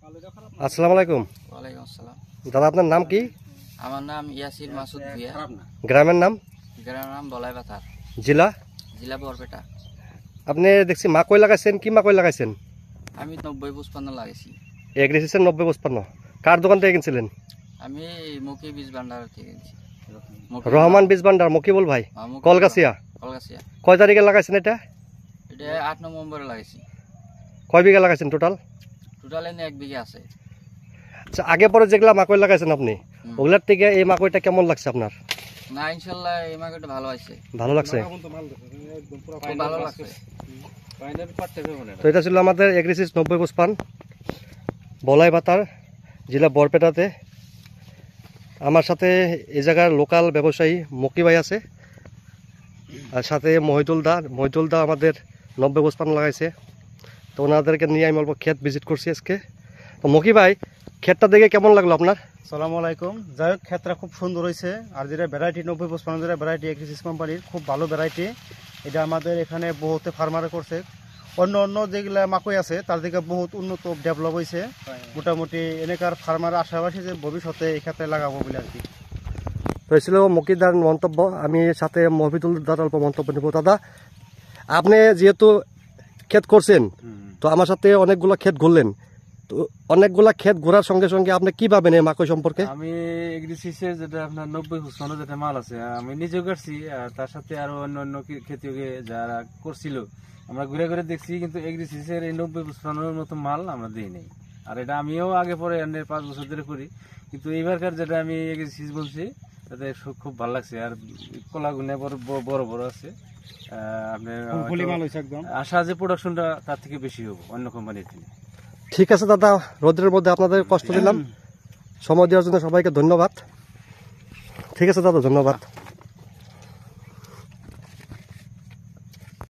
আসসালামু আলাইকুম। ওয়ালাইকুম আসসালাম। দাদা আপনার নাম কি? আমার নাম ইয়াসির মাসুদ ভুঁইয়া। গ্রামের নাম? গ্রামের নাম বলাইবাথার, জেলা? জেলা বরপেটা। আপনি দেখছি মাকই লাগাইছেন, কি মাকই লাগাইছেন? আমি 90-55 লাগাইছি। এগ্রিসিসের 90-55 কার দোকান থেকে কিনছিলেন? আমি মুকি বীজ ভান্ডার থেকে কিনছি। রহমান বীজ ভান্ডার, মকিবুল ভাই, কলগাছিয়া। কলগাছিয়া। কয় তারিখে লাগাইছেন এটা? এটা 8 নভেম্বরে লাগাইছি। কয় বিঘা লাগাইছেন টোটাল? টোটাল এনে 1 বিঘা আছে। আচ্ছা, আগে পরে যেগুলা মাকই লাগাইছেন আপনি, ওগুলার থেকে এই মাকইটা কেমন লাগছে আপনার? না ইনশাআল্লাহ এই মার্কেটে ভালো আছে। ভালো লাগছে? খুব ভালো লাগছে। তো এটা ছিল আমাদের এগ্রিসিস 90-55 বলাইবাথার, জেলা বরপেটাতে। আমার সাথে এই জায়গার লোকাল ব্যবসায়ী মকি ভাই আছে, আর সাথে মহিদুল দা আমাদের 90-55 লাগাইছে। তো ওনাদেরকে নিয়ে আমি অল্প ক্ষেত ভিজিট করছি আজকে। তো মকি ভাই, ক্ষেতটা দেখে কেমন লাগলো আপনার? আসসালামু আলাইকুম। যাই হোক, ক্ষেতটা খুব সুন্দর হয়েছে। আর যেটা ভ্যারাইটি 90-55 যেটা ভ্যারাইটি এগ্রিসিস কোম্পানির খুব ভালো ভ্যারাইটি। এটা আমাদের এখানে বহুতে ফার্মারে করছে। অন্য যেগুলা মাকই আছে তার দিকে বহুত উন্নত ডেভেলপ হয়েছে। মোটামুটি এনেকার ফার্মার আশাবাসী যে ভবিষ্যতে এই ক্ষেত্রে লাগাবো বলে আর কি। তো এই ছিল মকিদার মন্তব্য। আমি সাথে মহিদুল দার অল্প মন্তব্য নেব। দাদা, আপনি যেহেতু ক্ষেত করছেন, তো আমার সাথে অনেকগুলো ক্ষেত ঘুরলেন, তো অনেকগুলা ক্ষেত ঘোরার সঙ্গে সঙ্গে আপনি কি ভাবেন এই মাকই সম্পর্কে? আমি এগ্রিসিসের যেটা আপনার 90-55 যেটা মাল আছে আমি নিজেও করছি, আর তার সাথে আরো অন্য খেতিকে যারা করছিল আমরা ঘুরে ঘুরে দেখছি, কিন্তু এগ্রিসিসের এই 90-55 মতো মাল আমরা দিই নাই। আর এটা আমিও আগে পরে 5 বছর ধরে করি, কিন্তু এইবারকার যেটা আমি এগ্রিসিস বলছি তাতে খুব ভালো লাগছে। আর কলা গুনে বড় বড় আছে। আপনার আশা যে প্রোডাকশনটা তার থেকে বেশি হবে অন্য কোম্পানির থেকে। ঠিক আছে দাদা, রোদ্রের মধ্যে আপনাদের কষ্ট দিলাম। সময় দেওয়ার জন্য সবাইকে ধন্যবাদ। ঠিক আছে দাদা, ধন্যবাদ।